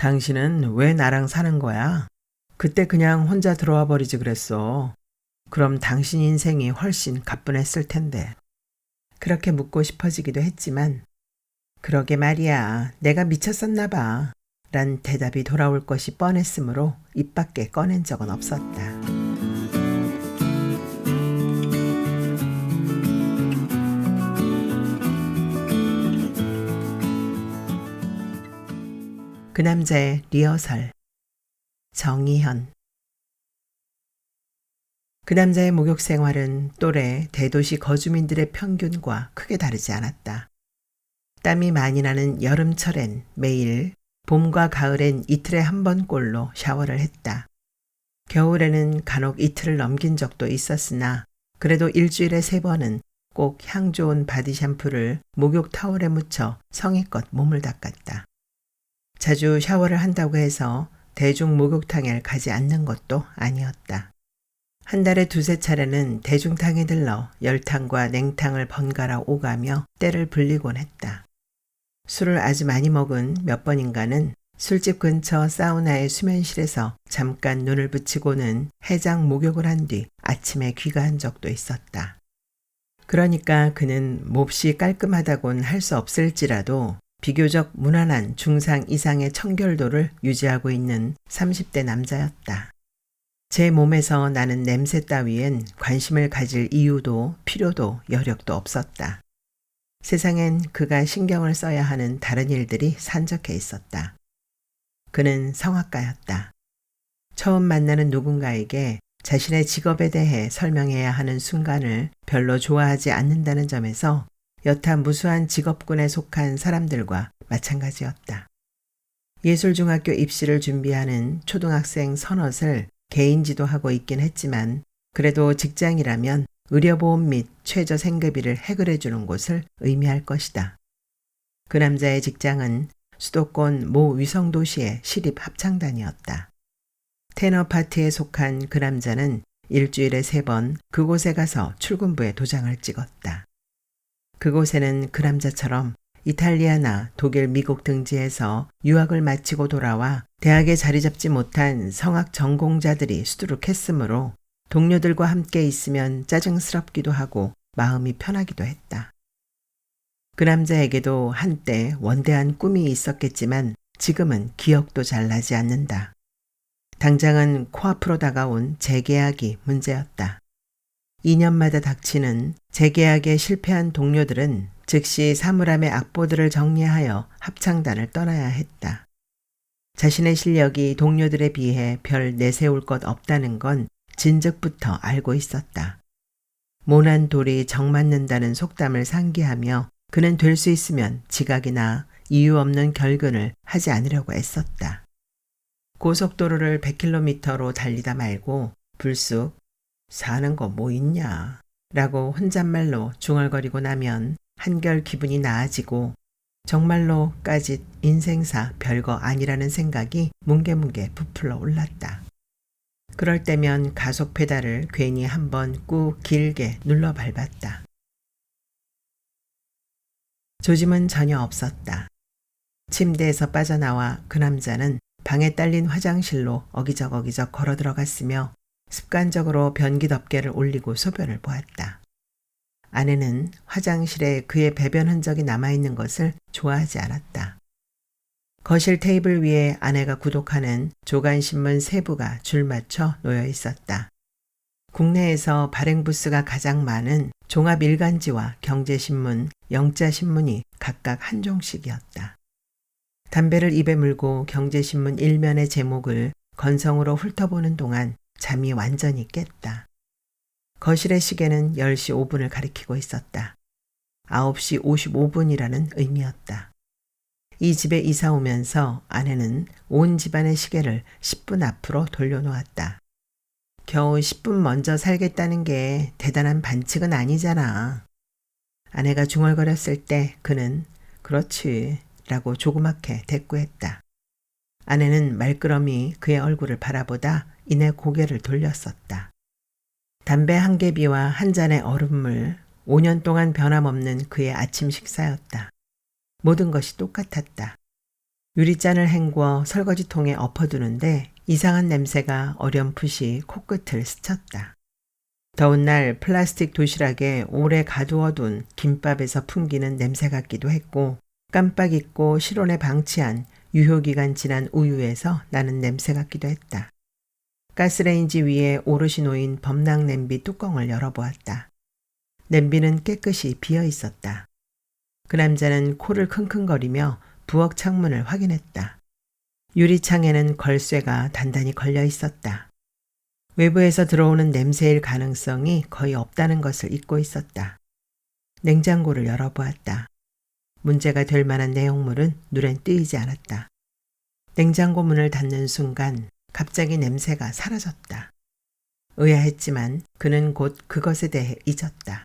당신은 왜 나랑 사는 거야? 그때 그냥 혼자 들어와 버리지 그랬어. 그럼 당신 인생이 훨씬 가뿐했을 텐데. 그렇게 묻고 싶어지기도 했지만, 그러게 말이야. 내가 미쳤었나 봐. 란 대답이 돌아올 것이 뻔했으므로 입 밖에 꺼낸 적은 없었다. 그 남자의 리허설. 정희현. 그 남자의 목욕 생활은 또래 대도시 거주민들의 평균과 크게 다르지 않았다. 땀이 많이 나는 여름철엔 매일, 봄과 가을엔 이틀에 한 번꼴로 샤워를 했다. 겨울에는 간혹 이틀을 넘긴 적도 있었으나 그래도 일주일에 3번은 꼭 향 좋은 바디 샴푸를 목욕 타월에 묻혀 성의껏 몸을 닦았다. 자주 샤워를 한다고 해서 대중 목욕탕에 가지 않는 것도 아니었다. 한 달에 2~3차례는 대중탕에 들러 열탕과 냉탕을 번갈아 오가며 때를 불리곤 했다. 술을 아주 많이 먹은 몇 번인가는 술집 근처 사우나의 수면실에서 잠깐 눈을 붙이고는 해장 목욕을 한 뒤 아침에 귀가한 적도 있었다. 그러니까 그는 몹시 깔끔하다곤 할 수 없을지라도 비교적 무난한 중상 이상의 청결도를 유지하고 있는 30대 남자였다. 제 몸에서 나는 냄새 따위엔 관심을 가질 이유도 필요도 여력도 없었다. 세상엔 그가 신경을 써야 하는 다른 일들이 산적해 있었다. 그는 성악가였다. 처음 만나는 누군가에게 자신의 직업에 대해 설명해야 하는 순간을 별로 좋아하지 않는다는 점에서 여타 무수한 직업군에 속한 사람들과 마찬가지였다. 예술중학교 입시를 준비하는 초등학생 서넛을 개인지도 하고 있긴 했지만 그래도 직장이라면 의료보험 및 최저 생계비를 해결해 주는 곳을 의미할 것이다. 그 남자의 직장은 수도권 모 위성도시의 시립합창단이었다. 테너 파티에 속한 그 남자는 일주일에 3번 그곳에 가서 출근부에 도장을 찍었다. 그곳에는 그 남자처럼 이탈리아나 독일, 미국 등지에서 유학을 마치고 돌아와 대학에 자리 잡지 못한 성악 전공자들이 수두룩했으므로 동료들과 함께 있으면 짜증스럽기도 하고 마음이 편하기도 했다. 그 남자에게도 한때 원대한 꿈이 있었겠지만 지금은 기억도 잘 나지 않는다. 당장은 코앞으로 다가온 재계약이 문제였다. 2년마다 닥치는 재계약에 실패한 동료들은 즉시 사물함의 악보들을 정리하여 합창단을 떠나야 했다. 자신의 실력이 동료들에 비해 별 내세울 것 없다는 건 진즉부터 알고 있었다. 모난 돌이 정 맞는다는 속담을 상기하며 그는 될 수 있으면 지각이나 이유 없는 결근을 하지 않으려고 애썼다. 고속도로를 100km로 달리다 말고 불쑥 사는 거 뭐 있냐 라고 혼잣말로 중얼거리고 나면 한결 기분이 나아지고 정말로 까짓 인생사 별거 아니라는 생각이 뭉게뭉게 부풀어 올랐다. 그럴 때면 가속 페달을 괜히 한번 꾹 길게 눌러 밟았다. 조짐은 전혀 없었다. 침대에서 빠져나와 그 남자는 방에 딸린 화장실로 어기적 걸어 들어갔으며 습관적으로 변기 덮개를 올리고 소변을 보았다. 아내는 화장실에 그의 배변 흔적이 남아있는 것을 좋아하지 않았다. 거실 테이블 위에 아내가 구독하는 조간신문 3부가 줄맞춰 놓여 있었다. 국내에서 발행 부수가 가장 많은 종합일간지와 경제신문, 영자신문이 각각 한 종씩이었다. 담배를 입에 물고 경제신문 1면의 제목을 건성으로 훑어보는 동안 잠이 완전히 깼다. 거실의 시계는 10시 5분을 가리키고 있었다. 9시 55분이라는 의미였다. 이 집에 이사 오면서 아내는 온 집안의 시계를 10분 앞으로 돌려놓았다. 겨우 10분 먼저 살겠다는 게 대단한 반칙은 아니잖아. 아내가 중얼거렸을 때 그는 그렇지 라고 조그맣게 대꾸했다. 아내는 말끄러미 그의 얼굴을 바라보다 이내 고개를 돌렸었다. 담배 한 개비와 한 잔의 얼음물, 5년 동안 변함없는 그의 아침 식사였다. 모든 것이 똑같았다. 유리잔을 헹궈 설거지통에 엎어두는데 이상한 냄새가 어렴풋이 코끝을 스쳤다. 더운 날 플라스틱 도시락에 오래 가두어둔 김밥에서 풍기는 냄새 같기도 했고 깜빡 잊고 실온에 방치한 유효기간 지난 우유에서 나는 냄새 같기도 했다. 가스레인지 위에 오롯이 놓인 범랑 냄비 뚜껑을 열어보았다. 냄비는 깨끗이 비어 있었다. 그 남자는 코를 킁킁거리며 부엌 창문을 확인했다. 유리창에는 걸쇠가 단단히 걸려 있었다. 외부에서 들어오는 냄새일 가능성이 거의 없다는 것을 잊고 있었다. 냉장고를 열어보았다. 문제가 될 만한 내용물은 눈엔 띄지 않았다. 냉장고 문을 닫는 순간 갑자기 냄새가 사라졌다. 의아했지만 그는 곧 그것에 대해 잊었다.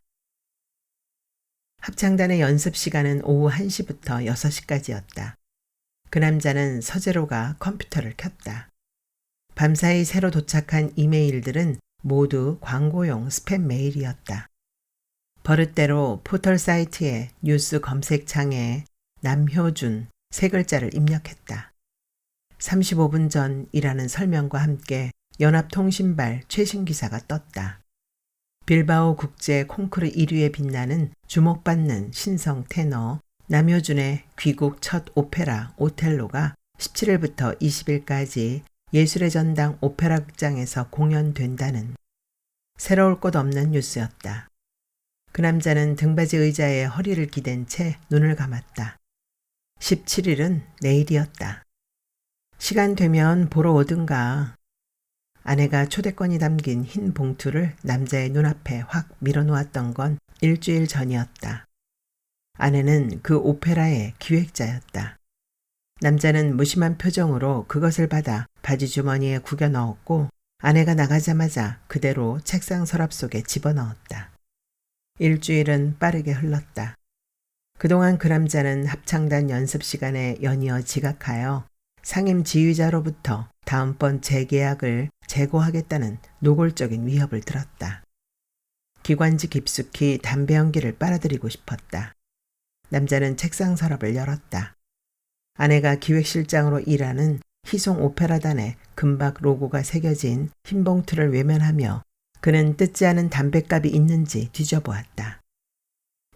합창단의 연습 시간은 오후 1시부터 6시까지였다. 그 남자는 서재로가 컴퓨터를 켰다. 밤사이 새로 도착한 이메일들은 모두 광고용 스팸 메일이었다. 버릇대로 포털 사이트의 뉴스 검색창에 남효준 3글자를 입력했다. 35분 전이라는 설명과 함께 연합통신발 최신 기사가 떴다. 빌바오 국제 콩쿠르 1위에 빛나는 주목받는 신성 테너 남효준의 귀국 첫 오페라 오텔로가 17일부터 20일까지 예술의 전당 오페라 극장에서 공연된다는 새로울 것 없는 뉴스였다. 그 남자는 등받이 의자에 허리를 기댄 채 눈을 감았다. 17일은 내일이었다. 시간 되면 보러 오든가. 아내가 초대권이 담긴 흰 봉투를 남자의 눈앞에 확 밀어놓았던 건 일주일 전이었다. 아내는 그 오페라의 기획자였다. 남자는 무심한 표정으로 그것을 받아 바지 주머니에 구겨 넣었고 아내가 나가자마자 그대로 책상 서랍 속에 집어넣었다. 일주일은 빠르게 흘렀다. 그동안 그 남자는 합창단 연습 시간에 연이어 지각하여 상임 지휘자로부터 다음번 재계약을 재고하겠다는 노골적인 위협을 들었다. 기관지 깊숙이 담배 연기를 빨아들이고 싶었다. 남자는 책상 서랍을 열었다. 아내가 기획실장으로 일하는 희송 오페라단의 금박 로고가 새겨진 흰 봉투를 외면하며 그는 뜯지 않은 담뱃갑이 있는지 뒤져보았다.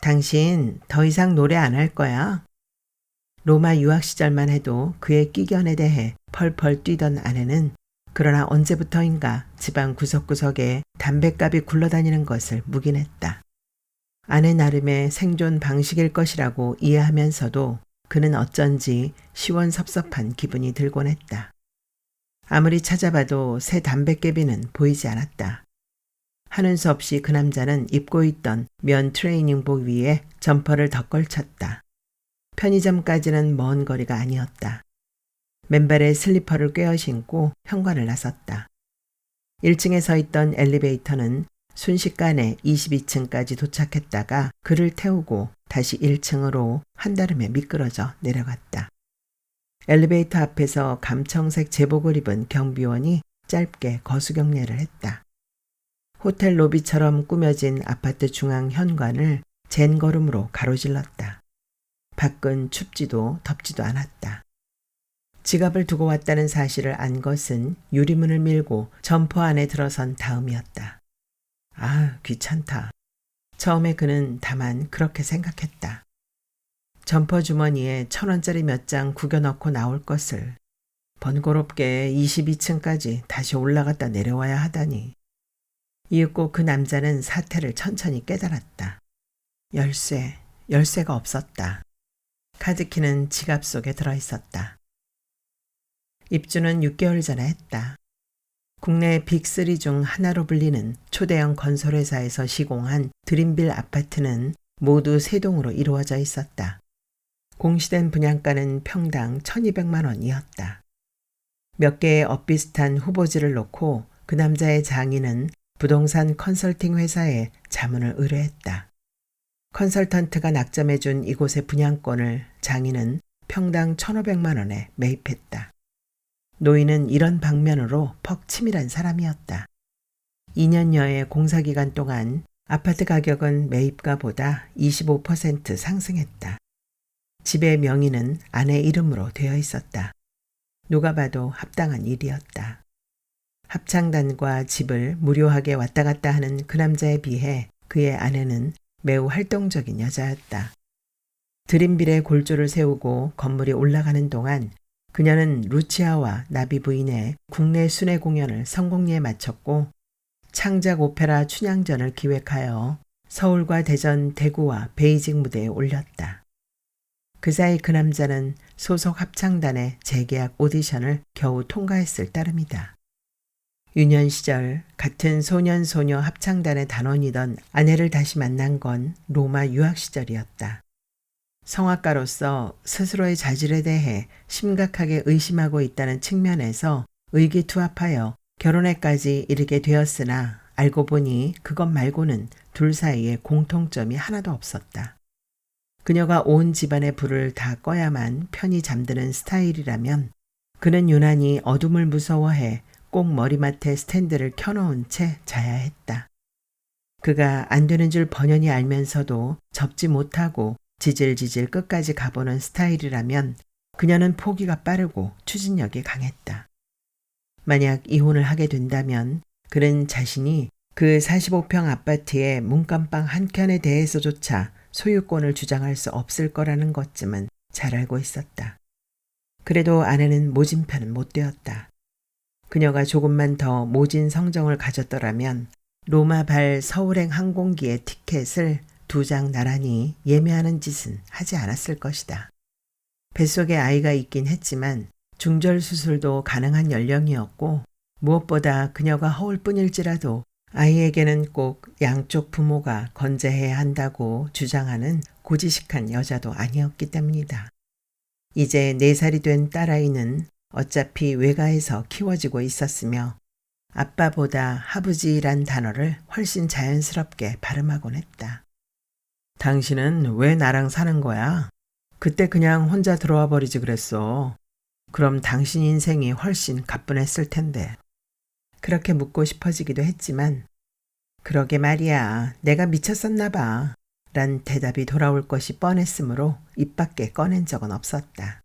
당신 더 이상 노래 안 할 거야? 로마 유학 시절만 해도 그의 끼견에 대해 펄펄 뛰던 아내는 그러나 언제부터인가 집안 구석구석에 담뱃갑이 굴러다니는 것을 묵인했다. 아내 나름의 생존 방식일 것이라고 이해하면서도 그는 어쩐지 시원섭섭한 기분이 들곤 했다. 아무리 찾아봐도 새 담뱃개비는 보이지 않았다. 하는 수 없이 그 남자는 입고 있던 면 트레이닝복 위에 점퍼를 덧걸쳤다. 편의점까지는 먼 거리가 아니었다. 맨발에 슬리퍼를 꿰어 신고 현관을 나섰다. 1층에 서 있던 엘리베이터는 순식간에 22층까지 도착했다가 그를 태우고 다시 1층으로 한달음에 미끄러져 내려갔다. 엘리베이터 앞에서 감청색 제복을 입은 경비원이 짧게 거수경례를 했다. 호텔 로비처럼 꾸며진 아파트 중앙 현관을 젠걸음으로 가로질렀다. 밖은 춥지도 덥지도 않았다. 지갑을 두고 왔다는 사실을 안 것은 유리문을 밀고 점퍼 안에 들어선 다음이었다. 아, 귀찮다. 처음에 그는 다만 그렇게 생각했다. 점퍼 주머니에 1,000원짜리 몇 장 구겨 넣고 나올 것을 번거롭게 22층까지 다시 올라갔다 내려와야 하다니. 이윽고 그 남자는 사태를 천천히 깨달았다. 열쇠가 없었다. 카드키는 지갑 속에 들어있었다. 입주는 6개월 전에 했다. 국내 빅3 중 하나로 불리는 초대형 건설회사에서 시공한 드림빌 아파트는 모두 3동으로 이루어져 있었다. 공시된 분양가는 평당 1,200만 원이었다. 몇 개의 엇비슷한 후보지를 놓고 그 남자의 장인은 부동산 컨설팅 회사에 자문을 의뢰했다. 컨설턴트가 낙점해준 이곳의 분양권을 장인은 평당 1,500만 원에 매입했다. 노인은 이런 방면으로 퍽 치밀한 사람이었다. 2년여의 공사기간 동안 아파트 가격은 매입가보다 25% 상승했다. 집의 명의는 아내 이름으로 되어 있었다. 누가 봐도 합당한 일이었다. 합창단과 집을 무료하게 왔다 갔다 하는 그 남자에 비해 그의 아내는 매우 활동적인 여자였다. 드림빌에 골조를 세우고 건물이 올라가는 동안 그녀는 루치아와 나비 부인의 국내 순회 공연을 성공리에 마쳤고 창작 오페라 춘향전을 기획하여 서울과 대전, 대구와 베이징 무대에 올렸다. 그 사이 그 남자는 소속 합창단의 재계약 오디션을 겨우 통과했을 따름이다. 유년 시절 같은 소년소녀 합창단의 단원이던 아내를 다시 만난 건 로마 유학 시절이었다. 성악가로서 스스로의 자질에 대해 심각하게 의심하고 있다는 측면에서 의기투합하여 결혼에까지 이르게 되었으나 알고 보니 그것 말고는 둘 사이에 공통점이 하나도 없었다. 그녀가 온 집안의 불을 다 꺼야만 편히 잠드는 스타일이라면 그는 유난히 어둠을 무서워해 꼭 머리맡에 스탠드를 켜놓은 채 자야 했다. 그가 안 되는 줄 번연히 알면서도 접지 못하고 지질지질 끝까지 가보는 스타일이라면 그녀는 포기가 빠르고 추진력이 강했다. 만약 이혼을 하게 된다면 그는 자신이 그 45평 아파트의 문간방 한 켠에 대해서조차 소유권을 주장할 수 없을 거라는 것쯤은 잘 알고 있었다. 그래도 아내는 모진 편은 못 되었다. 그녀가 조금만 더 모진 성정을 가졌더라면 로마발 서울행 항공기의 티켓을 2장 나란히 예매하는 짓은 하지 않았을 것이다. 뱃속에 아이가 있긴 했지만 중절 수술도 가능한 연령이었고 무엇보다 그녀가 허울 뿐일지라도 아이에게는 꼭 양쪽 부모가 건재해야 한다고 주장하는 고지식한 여자도 아니었기 때문이다. 이제 4살이 된 딸아이는 어차피 외가에서 키워지고 있었으며 아빠보다 아버지란 단어를 훨씬 자연스럽게 발음하곤 했다. 당신은 왜 나랑 사는 거야? 그때 그냥 혼자 들어와 버리지 그랬어. 그럼 당신 인생이 훨씬 가뿐했을 텐데. 그렇게 묻고 싶어지기도 했지만 그러게 말이야. 내가 미쳤었나 봐. 란 대답이 돌아올 것이 뻔했으므로 입 밖에 꺼낸 적은 없었다.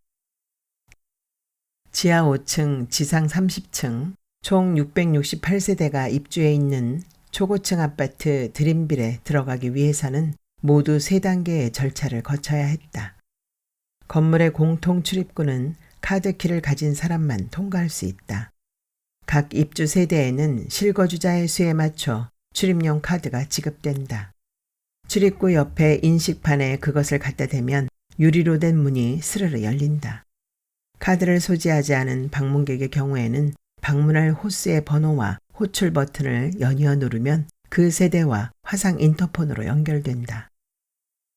지하 5층, 지상 30층, 총 668세대가 입주해 있는 초고층 아파트 드림빌에 들어가기 위해서는 모두 3단계의 절차를 거쳐야 했다. 건물의 공통 출입구는 카드키를 가진 사람만 통과할 수 있다. 각 입주 세대에는 실거주자의 수에 맞춰 출입용 카드가 지급된다. 출입구 옆에 인식판에 그것을 갖다 대면 유리로 된 문이 스르르 열린다. 카드를 소지하지 않은 방문객의 경우에는 방문할 호스의 번호와 호출 버튼을 연이어 누르면 그 세대와 화상 인터폰으로 연결된다.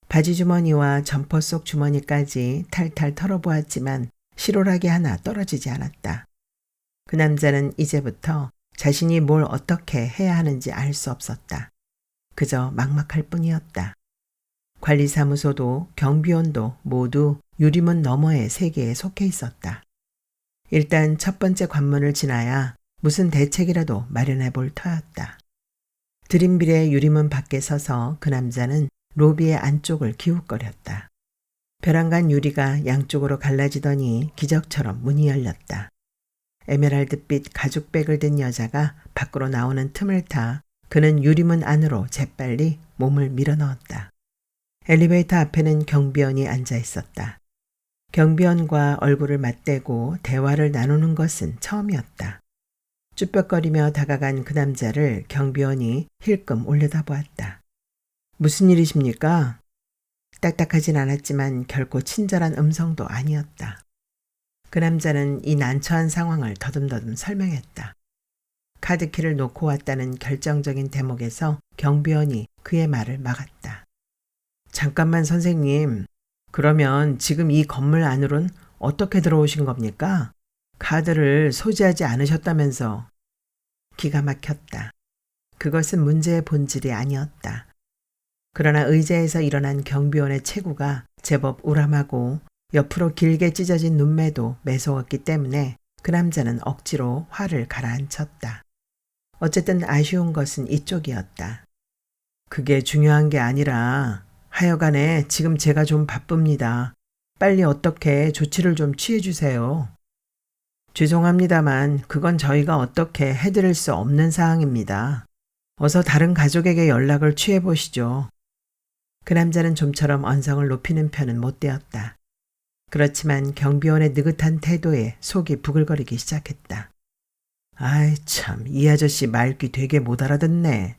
바지 주머니와 점퍼 속 주머니까지 탈탈 털어보았지만 실오라기 하나 떨어지지 않았다. 그 남자는 이제부터 자신이 뭘 어떻게 해야 하는지 알 수 없었다. 그저 막막할 뿐이었다. 관리사무소도 경비원도 모두 유리문 너머의 세계에 속해 있었다. 일단 첫 번째 관문을 지나야 무슨 대책이라도 마련해 볼 터였다. 드림빌의 유리문 밖에 서서 그 남자는 로비의 안쪽을 기웃거렸다. 벼랑간 유리가 양쪽으로 갈라지더니 기적처럼 문이 열렸다. 에메랄드빛 가죽백을 든 여자가 밖으로 나오는 틈을 타 그는 유리문 안으로 재빨리 몸을 밀어넣었다. 엘리베이터 앞에는 경비원이 앉아 있었다. 경비원과 얼굴을 맞대고 대화를 나누는 것은 처음이었다. 쭈뼛거리며 다가간 그 남자를 경비원이 힐끔 올려다보았다. 무슨 일이십니까? 딱딱하진 않았지만 결코 친절한 음성도 아니었다. 그 남자는 이 난처한 상황을 더듬더듬 설명했다. 카드키를 놓고 왔다는 결정적인 대목에서 경비원이 그의 말을 막았다. 잠깐만 선생님, 그러면 지금 이 건물 안으론 어떻게 들어오신 겁니까? 카드를 소지하지 않으셨다면서. 기가 막혔다. 그것은 문제의 본질이 아니었다. 그러나 의자에서 일어난 경비원의 체구가 제법 우람하고 옆으로 길게 찢어진 눈매도 매서웠기 때문에 그 남자는 억지로 화를 가라앉혔다. 어쨌든 아쉬운 것은 이쪽이었다. 그게 중요한 게 아니라 하여간에 지금 제가 좀 바쁩니다. 빨리 어떻게 조치를 좀 취해 주세요. 죄송합니다만 그건 저희가 어떻게 해드릴 수 없는 사항입니다. 어서 다른 가족에게 연락을 취해 보시죠. 그 남자는 좀처럼 언성을 높이는 편은 못 되었다. 그렇지만 경비원의 느긋한 태도에 속이 부글거리기 시작했다. 아이 참, 이 아저씨 말귀 되게 못 알아듣네.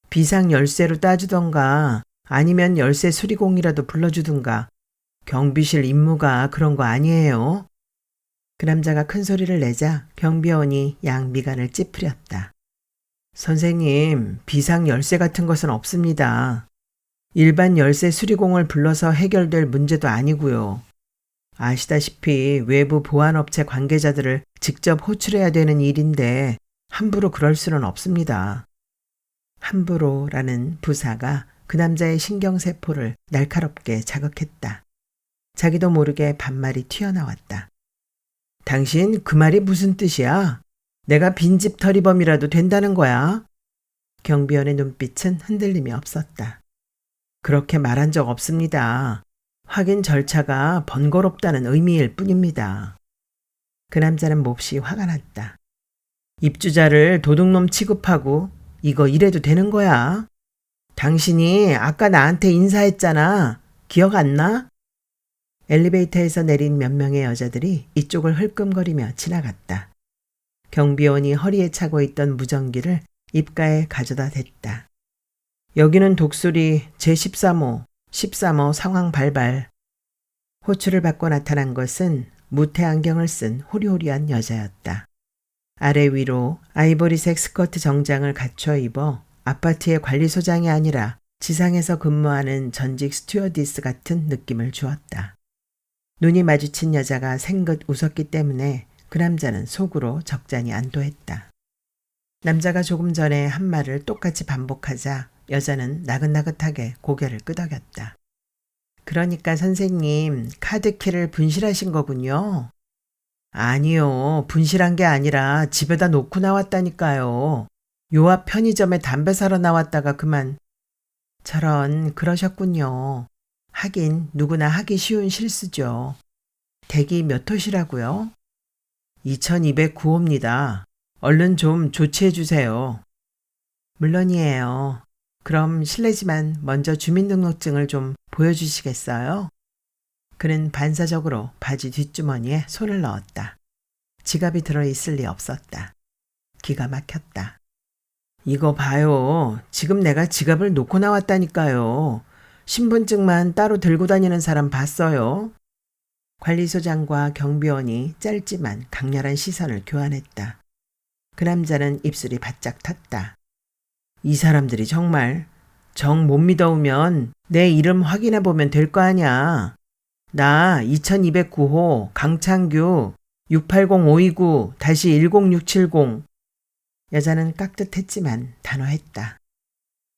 비상 열쇠로 따주던가 아니면 열쇠 수리공이라도 불러주든가. 경비실 임무가 그런 거 아니에요. 그 남자가 큰 소리를 내자 경비원이 양 미간을 찌푸렸다. 선생님, 비상 열쇠 같은 것은 없습니다. 일반 열쇠 수리공을 불러서 해결될 문제도 아니고요. 아시다시피 외부 보안업체 관계자들을 직접 호출해야 되는 일인데 함부로 그럴 수는 없습니다. 함부로라는 부사가 그 남자의 신경세포를 날카롭게 자극했다. 자기도 모르게 반말이 튀어나왔다. 당신 그 말이 무슨 뜻이야? 내가 빈집 털이범이라도 된다는 거야? 경비원의 눈빛은 흔들림이 없었다. 그렇게 말한 적 없습니다. 확인 절차가 번거롭다는 의미일 뿐입니다. 그 남자는 몹시 화가 났다. 입주자를 도둑놈 취급하고 이거 이래도 되는 거야? 당신이 아까 나한테 인사했잖아. 기억 안 나? 엘리베이터에서 내린 몇 명의 여자들이 이쪽을 흘끔거리며 지나갔다. 경비원이 허리에 차고 있던 무전기를 입가에 가져다 댔다. 여기는 독수리 제13호, 13호 상황 발발. 호출을 받고 나타난 것은 무태 안경을 쓴 호리호리한 여자였다. 아래 위로 아이보리색 스커트 정장을 갖춰 입어 아파트의 관리소장이 아니라 지상에서 근무하는 전직 스튜어디스 같은 느낌을 주었다. 눈이 마주친 여자가 생긋 웃었기 때문에 그 남자는 속으로 적잖이 안도했다. 남자가 조금 전에 한 말을 똑같이 반복하자 여자는 나긋나긋하게 고개를 끄덕였다. 그러니까 선생님, 카드키를 분실하신 거군요. 아니요, 분실한 게 아니라 집에다 놓고 나왔다니까요. 요 앞 편의점에 담배 사러 나왔다가 그만. 저런, 그러셨군요. 하긴 누구나 하기 쉬운 실수죠. 댁이 몇 호시라고요? 2209호입니다. 얼른 좀 조치해 주세요. 물론이에요. 그럼 실례지만 먼저 주민등록증을 좀 보여주시겠어요? 그는 반사적으로 바지 뒷주머니에 손을 넣었다. 지갑이 들어있을 리 없었다. 기가 막혔다. 이거 봐요. 지금 내가 지갑을 놓고 나왔다니까요. 신분증만 따로 들고 다니는 사람 봤어요. 관리소장과 경비원이 짧지만 강렬한 시선을 교환했다. 그 남자는 입술이 바짝 탔다. 이 사람들이 정말 정 못 믿어오면 내 이름 확인해 보면 될 거 아니야. 나 2209호 강창규 680529-10670. 여자는 깍듯했지만 단호했다.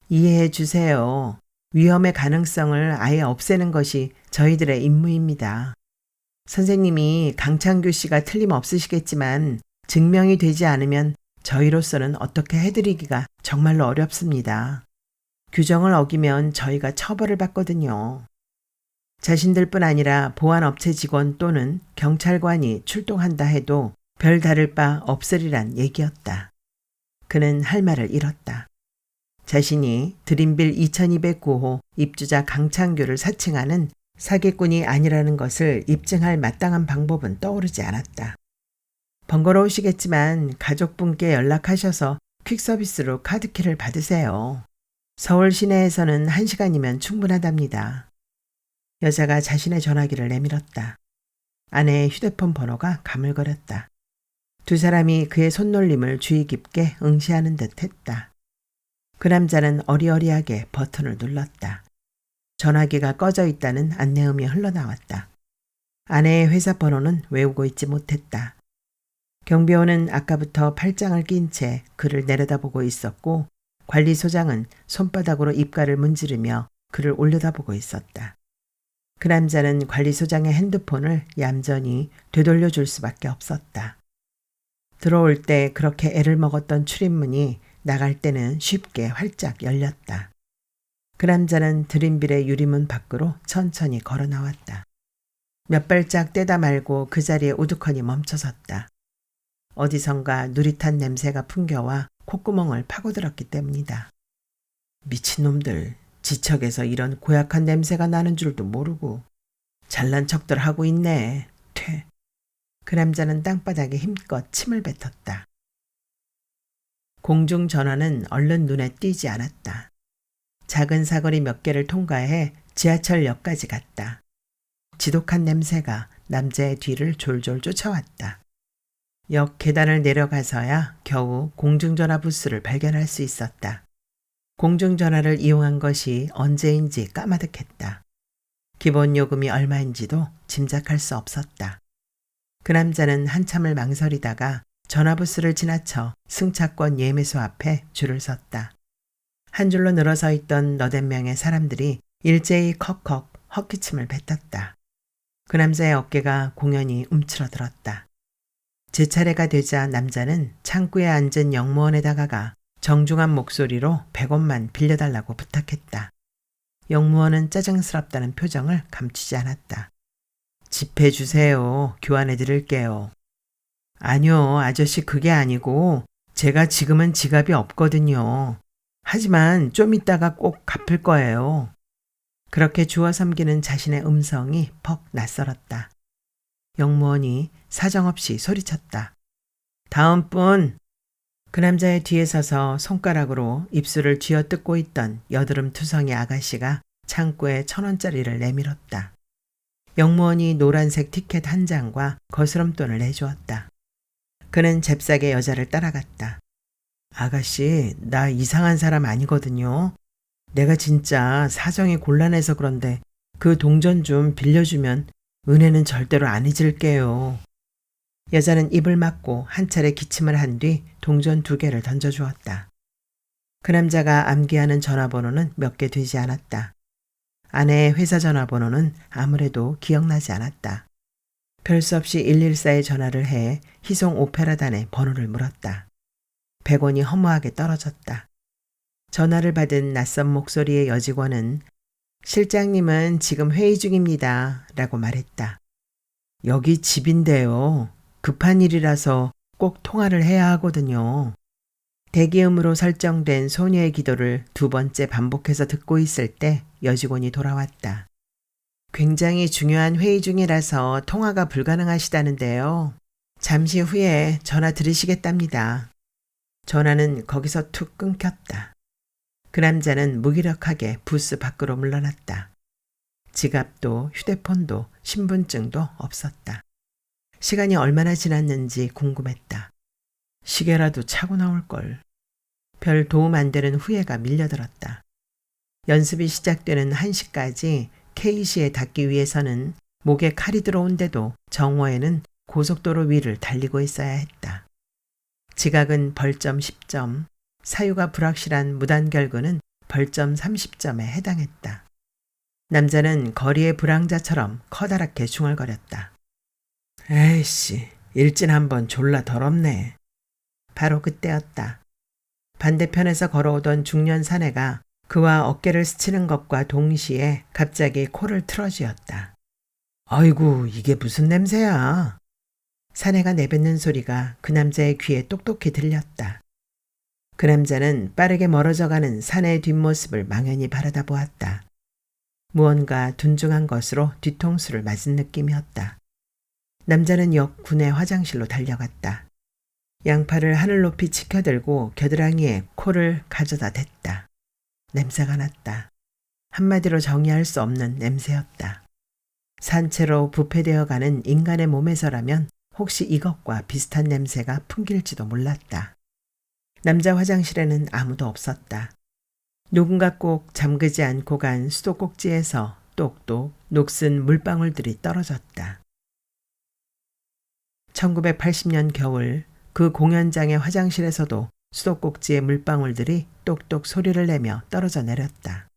이해해 주세요. 위험의 가능성을 아예 없애는 것이 저희들의 임무입니다. 선생님이 강창규 씨가 틀림없으시겠지만 증명이 되지 않으면 저희로서는 어떻게 해드리기가 정말로 어렵습니다. 규정을 어기면 저희가 처벌을 받거든요. 자신들뿐 아니라 보안업체 직원 또는 경찰관이 출동한다 해도 별 다를 바 없으리란 얘기였다. 그는 할 말을 잃었다. 자신이 드림빌 2209호 입주자 강창규를 사칭하는 사기꾼이 아니라는 것을 입증할 마땅한 방법은 떠오르지 않았다. 번거로우시겠지만 가족분께 연락하셔서 퀵서비스로 카드키를 받으세요. 서울 시내에서는 1시간이면 충분하답니다. 여자가 자신의 전화기를 내밀었다. 아내의 휴대폰 번호가 가물거렸다. 두 사람이 그의 손놀림을 주의 깊게 응시하는 듯 했다. 그 남자는 어리어리하게 버튼을 눌렀다. 전화기가 꺼져 있다는 안내음이 흘러나왔다. 아내의 회사 번호는 외우고 있지 못했다. 경비원은 아까부터 팔짱을 낀 채 그를 내려다보고 있었고 관리소장은 손바닥으로 입가를 문지르며 그를 올려다보고 있었다. 그 남자는 관리소장의 핸드폰을 얌전히 되돌려줄 수밖에 없었다. 들어올 때 그렇게 애를 먹었던 출입문이 나갈 때는 쉽게 활짝 열렸다. 그 남자는 드림빌의 유리문 밖으로 천천히 걸어 나왔다. 몇 발짝 떼다 말고 그 자리에 우두커니 멈춰섰다. 어디선가 누릿한 냄새가 풍겨와 콧구멍을 파고들었기 때문이다. 미친놈들, 지척에서 이런 고약한 냄새가 나는 줄도 모르고 잘난 척들 하고 있네. 퇴. 그 남자는 땅바닥에 힘껏 침을 뱉었다. 공중전화는 얼른 눈에 띄지 않았다. 작은 사거리 몇 개를 통과해 지하철역까지 갔다. 지독한 냄새가 남자의 뒤를 졸졸 쫓아왔다. 역 계단을 내려가서야 겨우 공중전화 부스를 발견할 수 있었다. 공중전화를 이용한 것이 언제인지 까마득했다. 기본 요금이 얼마인지도 짐작할 수 없었다. 그 남자는 한참을 망설이다가 전화부스를 지나쳐 승차권 예매소 앞에 줄을 섰다. 한 줄로 늘어서 있던 너댓 명의 사람들이 일제히 컥컥 헛기침을 뱉었다. 그 남자의 어깨가 공연히 움츠러들었다. 제 차례가 되자 남자는 창구에 앉은 영무원에 다가가 정중한 목소리로 100원만 빌려달라고 부탁했다. 영무원은 짜증스럽다는 표정을 감추지 않았다. 지폐 주세요. 교환해 드릴게요. 아니요, 아저씨 그게 아니고 제가 지금은 지갑이 없거든요. 하지만 좀 이따가 꼭 갚을 거예요. 그렇게 주워 섬기는 자신의 음성이 퍽 낯설었다. 영무원이 사정없이 소리쳤다. 다음 분! 그 남자의 뒤에 서서 손가락으로 입술을 쥐어뜯고 있던 여드름 투성이 아가씨가 창구에 1,000원짜리를 내밀었다. 영무원이 노란색 티켓 한 장과 거스름돈을 내주었다. 그는 잽싸게 여자를 따라갔다. 아가씨, 나 이상한 사람 아니거든요. 내가 진짜 사정이 곤란해서 그런데 그 동전 좀 빌려주면 은혜는 절대로 안 잊을게요. 여자는 입을 막고 한 차례 기침을 한 뒤 동전 2개를 던져주었다. 그 남자가 암기하는 전화번호는 몇 개 되지 않았다. 아내의 회사 전화번호는 아무래도 기억나지 않았다. 별 수 없이 114에 전화를 해 희송 오페라단에 번호를 물었다. 100원이 허무하게 떨어졌다. 전화를 받은 낯선 목소리의 여직원은 실장님은 지금 회의 중입니다. 라고 말했다. 여기 집인데요. 급한 일이라서 꼭 통화를 해야 하거든요. 대기음으로 설정된 소녀의 기도를 2번째 반복해서 듣고 있을 때 여직원이 돌아왔다. 굉장히 중요한 회의 중이라서 통화가 불가능하시다는데요. 잠시 후에 전화 드리시겠답니다. 전화는 거기서 툭 끊겼다. 그 남자는 무기력하게 부스 밖으로 물러났다. 지갑도 휴대폰도 신분증도 없었다. 시간이 얼마나 지났는지 궁금했다. 시계라도 차고 나올걸. 별 도움 안 되는 후회가 밀려들었다. 연습이 시작되는 1시까지 K시에 닿기 위해서는 목에 칼이 들어온데도 정오에는 고속도로 위를 달리고 있어야 했다. 지각은 벌점 10점, 사유가 불확실한 무단결근은 벌점 30점에 해당했다. 남자는 거리의 불황자처럼 커다랗게 중얼거렸다. 에이씨, 일진 한번 졸라 더럽네. 바로 그때였다. 반대편에서 걸어오던 중년 사내가 그와 어깨를 스치는 것과 동시에 갑자기 코를 틀어쥐었다. 아이고, 이게 무슨 냄새야. 사내가 내뱉는 소리가 그 남자의 귀에 똑똑히 들렸다. 그 남자는 빠르게 멀어져가는 사내의 뒷모습을 망연히 바라다 보았다. 무언가 둔중한 것으로 뒤통수를 맞은 느낌이었다. 남자는 역 군의 화장실로 달려갔다. 양팔을 하늘 높이 치켜들고 겨드랑이에 코를 가져다 댔다. 냄새가 났다. 한마디로 정의할 수 없는 냄새였다. 산채로 부패되어가는 인간의 몸에서라면 혹시 이것과 비슷한 냄새가 풍길지도 몰랐다. 남자 화장실에는 아무도 없었다. 누군가 꼭 잠그지 않고 간 수도꼭지에서 똑똑 녹슨 물방울들이 떨어졌다. 1980년 겨울 그 공연장의 화장실에서도 수도꼭지의 물방울들이 똑똑 소리를 내며 떨어져 내렸다.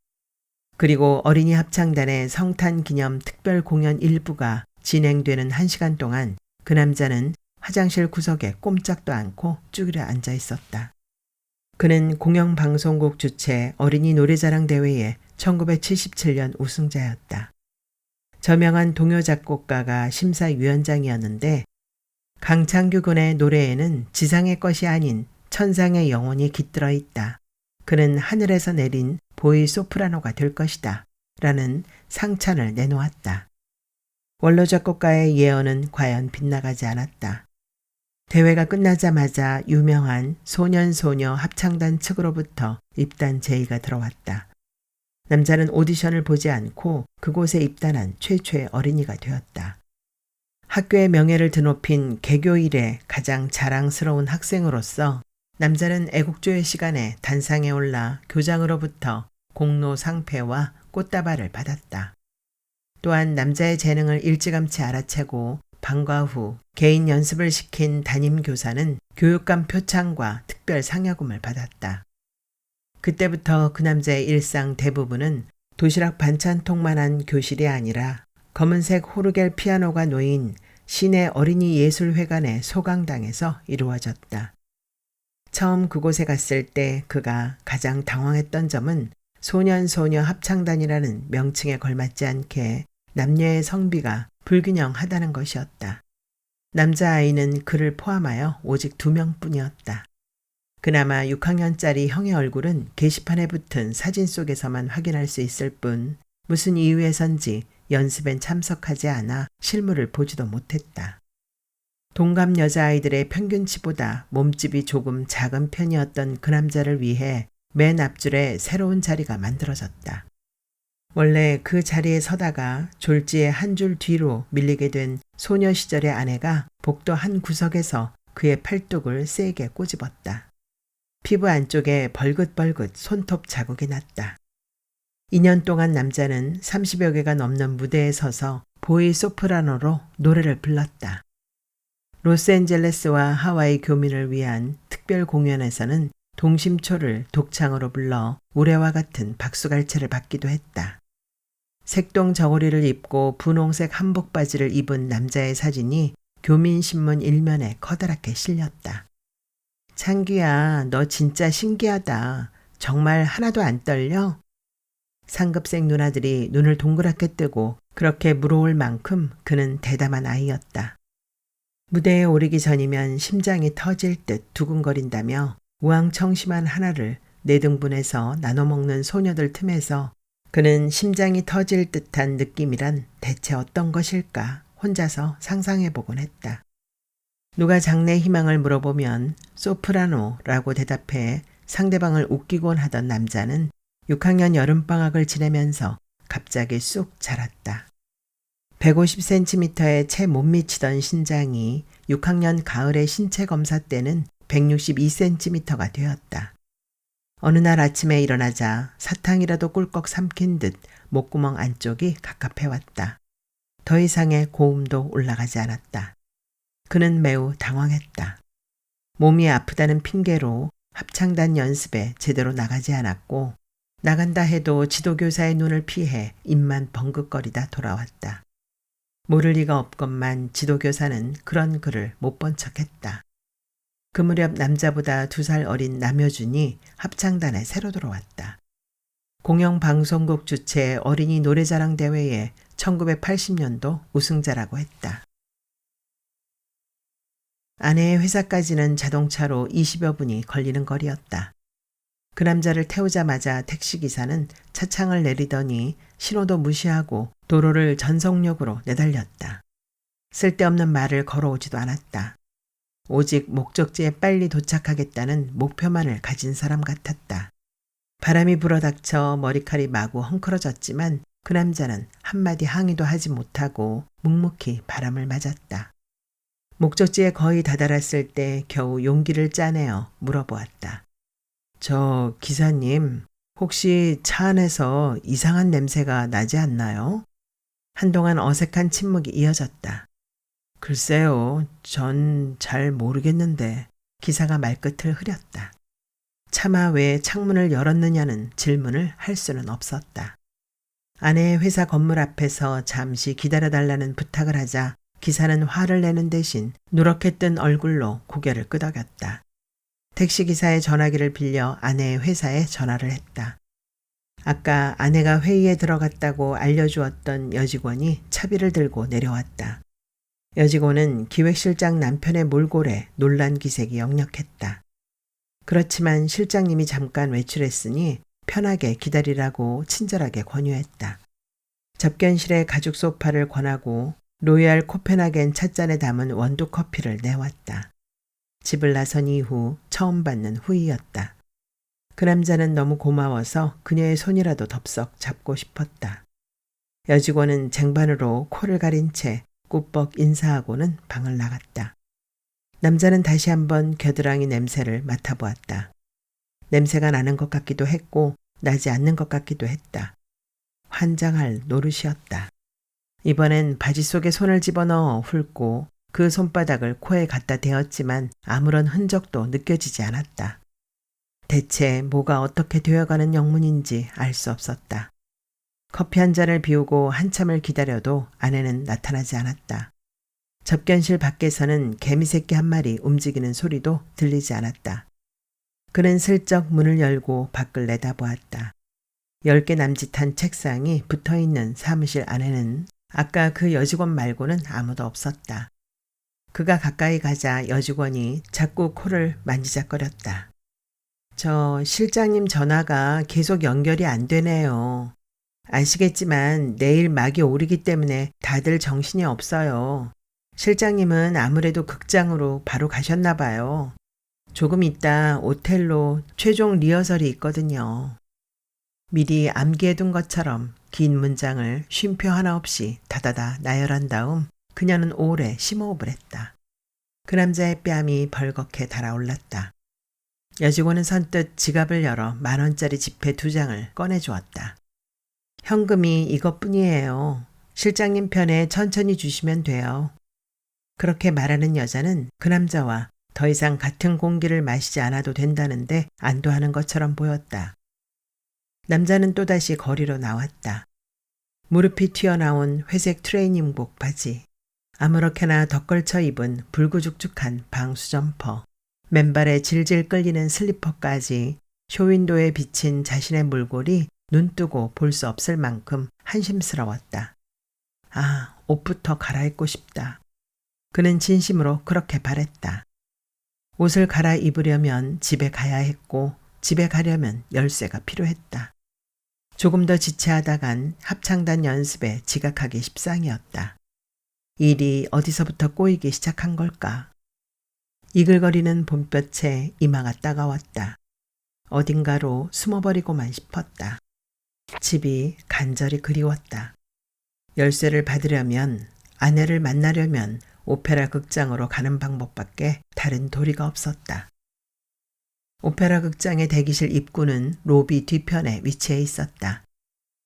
그리고 어린이 합창단의 성탄 기념 특별 공연 일부가 진행되는 1시간 동안 그 남자는 화장실 구석에 꼼짝도 않고 쭈그려 앉아 있었다. 그는 공영방송국 주최 어린이 노래자랑 대회의 1977년 우승자였다. 저명한 동요 작곡가가 심사위원장이었는데 강창규 군의 노래에는 지상의 것이 아닌 천상의 영혼이 깃들어 있다. 그는 하늘에서 내린 보이 소프라노가 될 것이다. 라는 상찬을 내놓았다. 원로 작곡가의 예언은 과연 빗나가지 않았다. 대회가 끝나자마자 유명한 소년소녀 합창단 측으로부터 입단 제의가 들어왔다. 남자는 오디션을 보지 않고 그곳에 입단한 최초의 어린이가 되었다. 학교의 명예를 드높인 개교 이래 가장 자랑스러운 학생으로서 남자는 애국조의 시간에 단상에 올라 교장으로부터 공로 상패와 꽃다발을 받았다. 또한 남자의 재능을 일찌감치 알아채고 방과 후 개인 연습을 시킨 담임교사는 교육감 표창과 특별 상여금을 받았다. 그때부터 그 남자의 일상 대부분은 도시락 반찬통만한 교실이 아니라 검은색 호르겔 피아노가 놓인 시내 어린이 예술회관의 소강당에서 이루어졌다. 처음 그곳에 갔을 때 그가 가장 당황했던 점은 소년소녀 합창단이라는 명칭에 걸맞지 않게 남녀의 성비가 불균형하다는 것이었다. 남자아이는 그를 포함하여 오직 2명뿐이었다. 그나마 6학년짜리 형의 얼굴은 게시판에 붙은 사진 속에서만 확인할 수 있을 뿐 무슨 이유에선지 연습엔 참석하지 않아 실물을 보지도 못했다. 동갑 여자아이들의 평균치보다 몸집이 조금 작은 편이었던 그 남자를 위해 맨 앞줄에 새로운 자리가 만들어졌다. 원래 그 자리에 서다가 졸지에 한 줄 뒤로 밀리게 된 소녀 시절의 아내가 복도 한 구석에서 그의 팔뚝을 세게 꼬집었다. 피부 안쪽에 벌긋벌긋 손톱 자국이 났다. 2년 동안 남자는 30여 개가 넘는 무대에 서서 보이 소프라노로 노래를 불렀다. 로스앤젤레스와 하와이 교민을 위한 특별 공연에서는 동심초를 독창으로 불러 우레와 같은 박수갈채를 받기도 했다. 색동 저고리를 입고 분홍색 한복 바지를 입은 남자의 사진이 교민신문 일면에 커다랗게 실렸다. 창규야, 너 진짜 신기하다. 정말 하나도 안 떨려? 상급생 누나들이 눈을 동그랗게 뜨고 그렇게 물어올 만큼 그는 대담한 아이였다. 무대에 오르기 전이면 심장이 터질 듯 두근거린다며 우왕청심한 하나를 4등분해서 나눠 먹는 소녀들 틈에서 그는 심장이 터질 듯한 느낌이란 대체 어떤 것일까 혼자서 상상해보곤 했다. 누가 장래 희망을 물어보면 소프라노라고 대답해 상대방을 웃기곤 하던 남자는 6학년 여름방학을 지내면서 갑자기 쑥 자랐다. 150cm에 채 못 미치던 신장이 6학년 가을의 신체 검사 때는 162cm가 되었다. 어느 날 아침에 일어나자 사탕이라도 꿀꺽 삼킨 듯 목구멍 안쪽이 갑갑해왔다. 더 이상의 고음도 올라가지 않았다. 그는 매우 당황했다. 몸이 아프다는 핑계로 합창단 연습에 제대로 나가지 않았고 나간다 해도 지도교사의 눈을 피해 입만 벙긋거리다 돌아왔다. 모를 리가 없건만 지도교사는 그런 그를 못 본 척했다. 그 무렵 남자보다 2살 어린 남효준이 합창단에 새로 들어왔다. 공영방송국 주최 어린이 노래자랑 대회에 1980년도 우승자라고 했다. 아내의 회사까지는 자동차로 20여 분이 걸리는 거리였다. 그 남자를 태우자마자 택시기사는 차창을 내리더니 신호도 무시하고 도로를 전속력으로 내달렸다. 쓸데없는 말을 걸어오지도 않았다. 오직 목적지에 빨리 도착하겠다는 목표만을 가진 사람 같았다. 바람이 불어닥쳐 머리칼이 마구 헝클어졌지만 그 남자는 한마디 항의도 하지 못하고 묵묵히 바람을 맞았다. 목적지에 거의 다다랐을 때 겨우 용기를 짜내어 물어보았다. 저 기사님, 혹시 차 안에서 이상한 냄새가 나지 않나요? 한동안 어색한 침묵이 이어졌다. 글쎄요, 전 잘 모르겠는데 기사가 말끝을 흐렸다. 차마 왜 창문을 열었느냐는 질문을 할 수는 없었다. 아내의 회사 건물 앞에서 잠시 기다려달라는 부탁을 하자 기사는 화를 내는 대신 누렇게 뜬 얼굴로 고개를 끄덕였다. 택시기사의 전화기를 빌려 아내의 회사에 전화를 했다. 아까 아내가 회의에 들어갔다고 알려주었던 여직원이 차비를 들고 내려왔다. 여직원은 기획실장 남편의 몰골에 놀란 기색이 역력했다. 그렇지만 실장님이 잠깐 외출했으니 편하게 기다리라고 친절하게 권유했다. 접견실에 가죽 소파를 권하고 로얄 코펜하겐 찻잔에 담은 원두 커피를 내왔다. 집을 나선 이후 처음 받는 후이였다. 그 남자는 너무 고마워서 그녀의 손이라도 덥석 잡고 싶었다. 여직원은 쟁반으로 코를 가린 채 꾸벅 인사하고는 방을 나갔다. 남자는 다시 한번 겨드랑이 냄새를 맡아보았다. 냄새가 나는 것 같기도 했고 나지 않는 것 같기도 했다. 환장할 노릇이었다. 이번엔 바지 속에 손을 집어넣어 훑고 그 손바닥을 코에 갖다 대었지만 아무런 흔적도 느껴지지 않았다. 대체 뭐가 어떻게 되어가는 영문인지 알 수 없었다. 커피 한 잔을 비우고 한참을 기다려도 아내는 나타나지 않았다. 접견실 밖에서는 개미새끼 한 마리 움직이는 소리도 들리지 않았다. 그는 슬쩍 문을 열고 밖을 내다보았다. 10개 남짓한 책상이 붙어있는 사무실 안에는 아까 그 여직원 말고는 아무도 없었다. 그가 가까이 가자 여직원이 자꾸 코를 만지작거렸다. 저 실장님 전화가 계속 연결이 안 되네요. 아시겠지만 내일 막이 오르기 때문에 다들 정신이 없어요. 실장님은 아무래도 극장으로 바로 가셨나 봐요. 조금 있다 오텔로 최종 리허설이 있거든요. 미리 암기해둔 것처럼 긴 문장을 쉼표 하나 없이 다다다 나열한 다음 그녀는 오래 심호흡을 했다. 그 남자의 뺨이 벌겋게 달아올랐다. 여직원은 선뜻 지갑을 열어 10,000원짜리 지폐 2장을 꺼내주었다. 현금이 이것뿐이에요. 실장님 편에 천천히 주시면 돼요. 그렇게 말하는 여자는 그 남자와 더 이상 같은 공기를 마시지 않아도 된다는데 안도하는 것처럼 보였다. 남자는 또다시 거리로 나왔다. 무릎이 튀어나온 회색 트레이닝복 바지, 아무렇게나 덧걸쳐 입은 불구죽죽한 방수 점퍼, 맨발에 질질 끌리는 슬리퍼까지 쇼윈도에 비친 자신의 몰골이 눈뜨고 볼 수 없을 만큼 한심스러웠다. 아, 옷부터 갈아입고 싶다. 그는 진심으로 그렇게 바랬다. 옷을 갈아입으려면 집에 가야 했고 집에 가려면 열쇠가 필요했다. 조금 더 지체하다간 합창단 연습에 지각하기 십상이었다. 일이 어디서부터 꼬이기 시작한 걸까? 이글거리는 봄볕에 이마가 따가웠다. 어딘가로 숨어버리고만 싶었다. 집이 간절히 그리웠다. 열쇠를 받으려면, 아내를 만나려면 오페라 극장으로 가는 방법밖에 다른 도리가 없었다. 오페라 극장의 대기실 입구는 로비 뒤편에 위치해 있었다.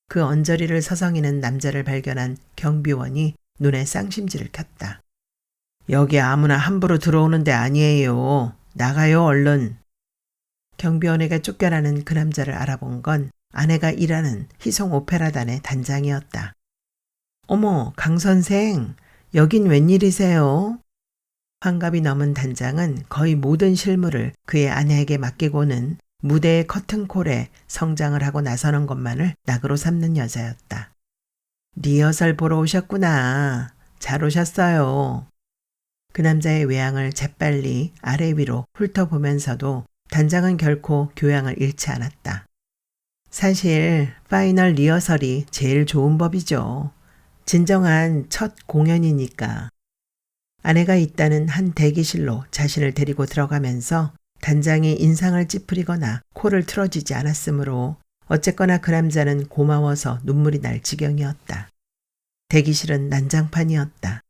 그 언저리를 서성이는 남자를 발견한 경비원이 눈에 쌍심지를 켰다. 여기 아무나 함부로 들어오는 데 아니에요. 나가요 얼른. 경비원에게 쫓겨나는 그 남자를 알아본 건 아내가 일하는 희송 오페라단의 단장이었다. 어머, 강 선생, 여긴 웬일이세요? 환갑이 넘은 단장은 거의 모든 실무를 그의 아내에게 맡기고는 무대의 커튼콜에 성장을 하고 나서는 것만을 낙으로 삼는 여자였다. 리허설 보러 오셨구나. 잘 오셨어요. 그 남자의 외양을 재빨리 아래 위로 훑어보면서도 단장은 결코 교양을 잃지 않았다. 사실 파이널 리허설이 제일 좋은 법이죠. 진정한 첫 공연이니까. 아내가 있다는 한 대기실로 자신을 데리고 들어가면서 단장이 인상을 찌푸리거나 코를 틀어지지 않았으므로 어쨌거나 그 남자는 고마워서 눈물이 날 지경이었다. 대기실은 난장판이었다.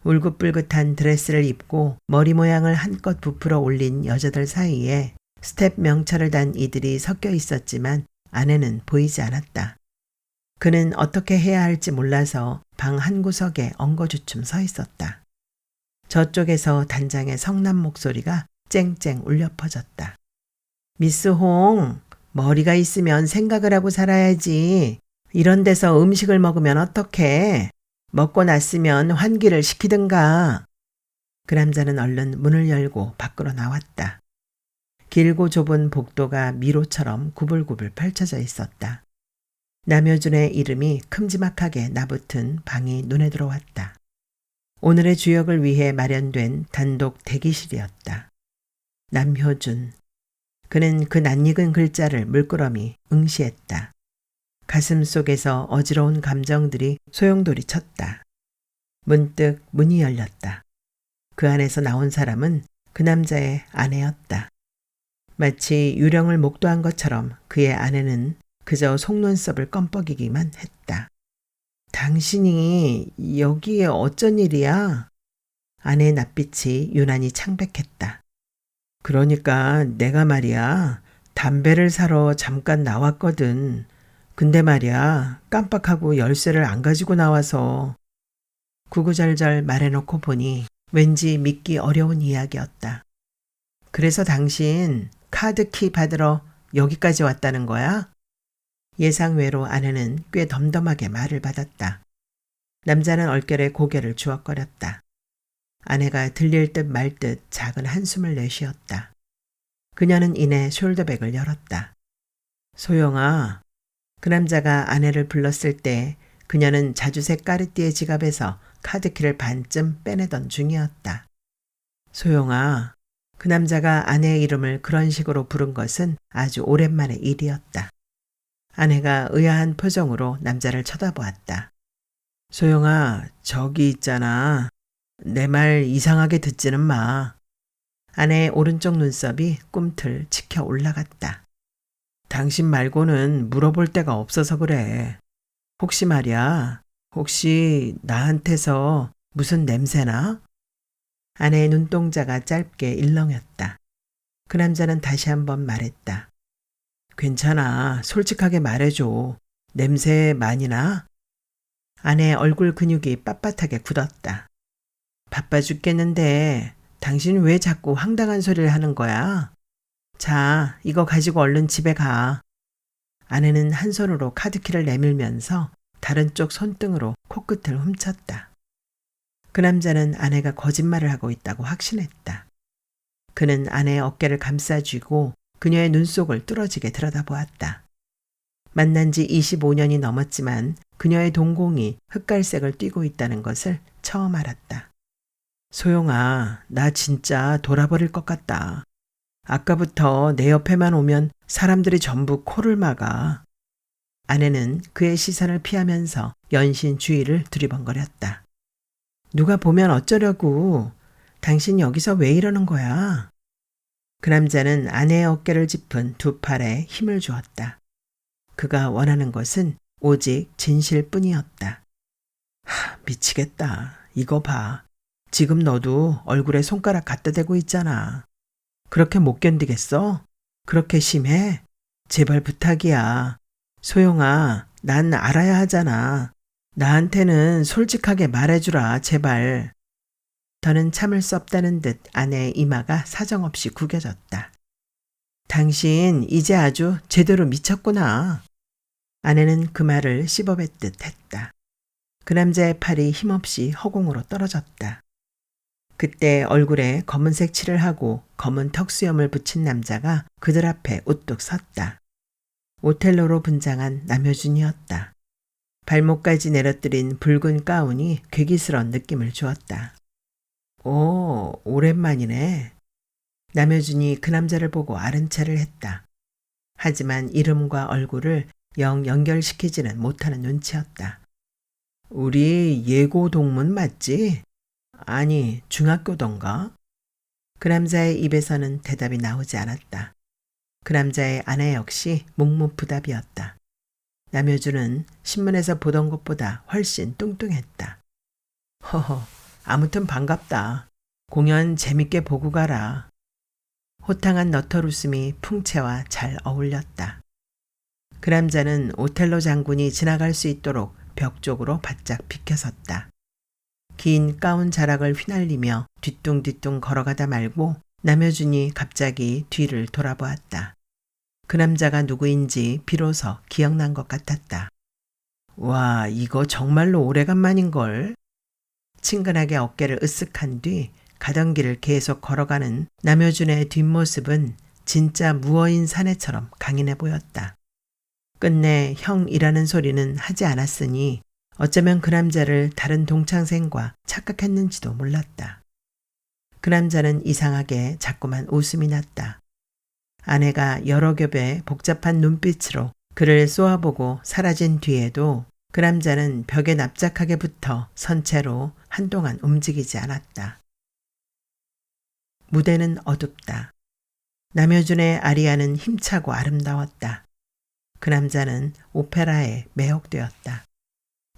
울긋불긋한 드레스를 입고 머리 모양을 한껏 부풀어 올린 여자들 사이에 스텝 명찰을 단 이들이 섞여 있었지만 아내는 보이지 않았다. 그는 어떻게 해야 할지 몰라서 방 한 구석에 엉거주춤 서 있었다. 저쪽에서 단장의 성난 목소리가 쨍쨍 울려 퍼졌다. 미스 홍, 머리가 있으면 생각을 하고 살아야지. 이런 데서 음식을 먹으면 어떡해. 먹고 났으면 환기를 시키든가. 그 남자는 얼른 문을 열고 밖으로 나왔다. 길고 좁은 복도가 미로처럼 구불구불 펼쳐져 있었다. 남효준의 이름이 큼지막하게 나붙은 방이 눈에 들어왔다. 오늘의 주역을 위해 마련된 단독 대기실이었다. 남효준. 그는 그 낯익은 글자를 물끄러미 응시했다. 가슴 속에서 어지러운 감정들이 소용돌이 쳤다. 문득 문이 열렸다. 그 안에서 나온 사람은 그 남자의 아내였다. 마치 유령을 목도한 것처럼 그의 아내는 그저 속눈썹을 껌뻑이기만 했다. 당신이 여기에 어쩐 일이야? 아내의 낯빛이 유난히 창백했다. 그러니까 내가 말이야, 담배를 사러 잠깐 나왔거든. 근데 말이야, 깜빡하고 열쇠를 안 가지고 나와서. 구구절절 말해놓고 보니 왠지 믿기 어려운 이야기였다. 그래서 당신 카드키 받으러 여기까지 왔다는 거야? 예상외로 아내는 꽤 덤덤하게 말을 받았다. 남자는 얼결에 고개를 주걱거렸다. 아내가 들릴 듯 말 듯 작은 한숨을 내쉬었다. 그녀는 이내 숄더백을 열었다. 소영아. 그 남자가 아내를 불렀을 때 그녀는 자주색 까르띠에 지갑에서 카드키를 반쯤 빼내던 중이었다. 소영아. 그 남자가 아내의 이름을 그런 식으로 부른 것은 아주 오랜만의 일이었다. 아내가 의아한 표정으로 남자를 쳐다보았다. 소영아, 저기 있잖아. 내 말 이상하게 듣지는 마. 아내의 오른쪽 눈썹이 꿈틀 치켜 올라갔다. 당신 말고는 물어볼 데가 없어서 그래. 혹시 말이야, 혹시 나한테서 무슨 냄새나? 아내의 눈동자가 짧게 일렁였다. 그 남자는 다시 한번 말했다. 괜찮아. 솔직하게 말해줘. 냄새 많이 나? 아내의 얼굴 근육이 빳빳하게 굳었다. 바빠 죽겠는데 당신 왜 자꾸 황당한 소리를 하는 거야? 자, 이거 가지고 얼른 집에 가. 아내는 한 손으로 카드키를 내밀면서 다른 쪽 손등으로 코끝을 훔쳤다. 그 남자는 아내가 거짓말을 하고 있다고 확신했다. 그는 아내의 어깨를 감싸쥐고 그녀의 눈속을 뚫어지게 들여다보았다. 만난 지 25년이 넘었지만 그녀의 동공이 흑갈색을 띠고 있다는 것을 처음 알았다. 소영아, 나 진짜 돌아버릴 것 같다. 아까부터 내 옆에만 오면 사람들이 전부 코를 막아. 아내는 그의 시선을 피하면서 연신 주위를 두리번거렸다. 누가 보면 어쩌려고. 당신 여기서 왜 이러는 거야? 그 남자는 아내의 어깨를 짚은 두 팔에 힘을 주었다. 그가 원하는 것은 오직 진실뿐이었다. 미치겠다. 이거 봐. 지금 너도 얼굴에 손가락 갖다 대고 있잖아. 그렇게 못 견디겠어? 그렇게 심해? 제발 부탁이야. 소영아, 난 알아야 하잖아. 나한테는 솔직하게 말해주라, 제발. 더는 참을 수 없다는 듯 아내의 이마가 사정없이 구겨졌다. 당신 이제 아주 제대로 미쳤구나. 아내는 그 말을 씹어뱉듯 했다. 그 남자의 팔이 힘없이 허공으로 떨어졌다. 그때 얼굴에 검은색 칠을 하고 검은 턱수염을 붙인 남자가 그들 앞에 우뚝 섰다. 오텔로로 분장한 남효준이었다. 발목까지 내려뜨린 붉은 가운이 괴기스러운 느낌을 주었다. 오, 오랜만이네. 남효준이 그 남자를 보고 아른 체를 했다. 하지만 이름과 얼굴을 영 연결시키지는 못하는 눈치였다. 우리 예고 동문 맞지? 아니, 중학교던가? 그 남자의 입에서는 대답이 나오지 않았다. 그 남자의 아내 역시 묵묵부답이었다. 남효준은 신문에서 보던 것보다 훨씬 뚱뚱했다. 허허, 아무튼 반갑다. 공연 재밌게 보고 가라. 호탕한 너털 웃음이 풍채와 잘 어울렸다. 그 남자는 오텔로 장군이 지나갈 수 있도록 벽 쪽으로 바짝 비켜섰다. 긴 가운 자락을 휘날리며 뒤뚱뒤뚱 걸어가다 말고 남효준이 갑자기 뒤를 돌아보았다. 그 남자가 누구인지 비로소 기억난 것 같았다. 와, 이거 정말로 오래간만인걸. 친근하게 어깨를 으쓱한 뒤 가던 길을 계속 걸어가는 남효준의 뒷모습은 진짜 무어인 사내처럼 강인해 보였다. 끝내 형이라는 소리는 하지 않았으니 어쩌면 그 남자를 다른 동창생과 착각했는지도 몰랐다. 그 남자는 이상하게 자꾸만 웃음이 났다. 아내가 여러 겹의 복잡한 눈빛으로 그를 쏘아보고 사라진 뒤에도 그 남자는 벽에 납작하게 붙어 선 채로 한동안 움직이지 않았다. 무대는 어둡다. 남효준의 아리아는 힘차고 아름다웠다. 그 남자는 오페라에 매혹되었다.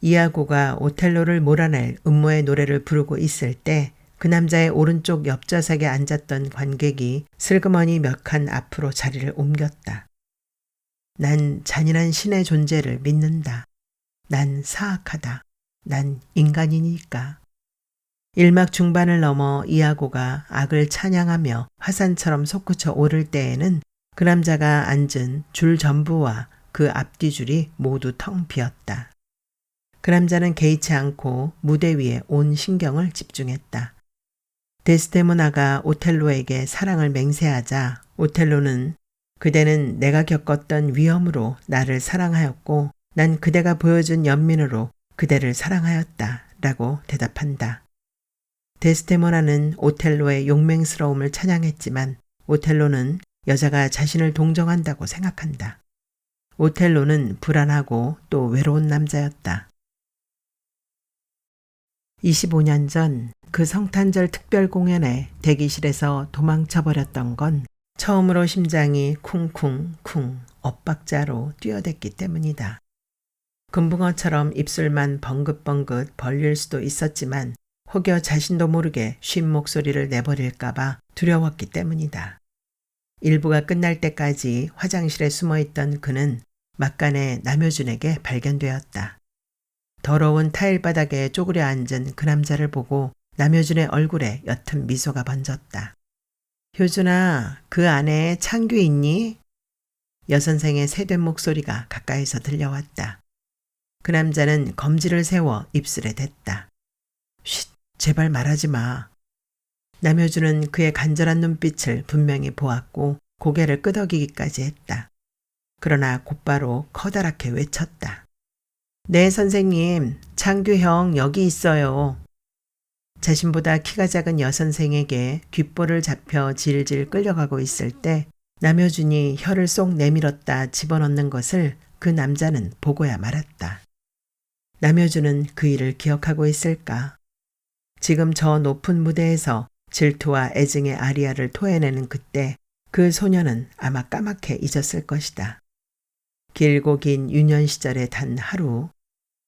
이아고가 오텔로를 몰아낼 음모의 노래를 부르고 있을 때 그 남자의 오른쪽 옆좌석에 앉았던 관객이 슬그머니 몇 칸 앞으로 자리를 옮겼다. 난 잔인한 신의 존재를 믿는다. 난 사악하다. 난 인간이니까. 일막 중반을 넘어 이아고가 악을 찬양하며 화산처럼 솟구쳐 오를 때에는 그 남자가 앉은 줄 전부와 그 앞뒤 줄이 모두 텅 비었다. 그 남자는 개의치 않고 무대 위에 온 신경을 집중했다. 데스데모나가 오텔로에게 사랑을 맹세하자 오텔로는 그대는 내가 겪었던 위험으로 나를 사랑하였고 난 그대가 보여준 연민으로 그대를 사랑하였다 라고 대답한다. 데스데모나는 오텔로의 용맹스러움을 찬양했지만 오텔로는 여자가 자신을 동정한다고 생각한다. 오텔로는 불안하고 또 외로운 남자였다. 25년 전 그 성탄절 특별 공연에 대기실에서 도망쳐버렸던 건 처음으로 심장이 쿵쿵쿵 엇박자로 뛰어댔기 때문이다. 금붕어처럼 입술만 벙긋벙긋 벌릴 수도 있었지만 혹여 자신도 모르게 쉰 목소리를 내버릴까봐 두려웠기 때문이다. 일부가 끝날 때까지 화장실에 숨어있던 그는 막간에 남효준에게 발견되었다. 더러운 타일바닥에 쪼그려 앉은 그 남자를 보고 남효준의 얼굴에 옅은 미소가 번졌다. 효준아, 그 안에 창규 있니? 여선생의 새된 목소리가 가까이서 들려왔다. 그 남자는 검지를 세워 입술에 댔다. 쉿, 제발 말하지 마. 남효준은 그의 간절한 눈빛을 분명히 보았고 고개를 끄덕이기까지 했다. 그러나 곧바로 커다랗게 외쳤다. 네, 선생님, 창규 형 여기 있어요. 자신보다 키가 작은 여선생에게 귓볼을 잡혀 질질 끌려가고 있을 때 남효준이 혀를 쏙 내밀었다 집어넣는 것을 그 남자는 보고야 말았다. 남효준은 그 일을 기억하고 있을까? 지금 저 높은 무대에서 질투와 애증의 아리아를 토해내는 그때 그 소녀는 아마 까맣게 잊었을 것이다. 길고 긴 유년 시절의 단 하루,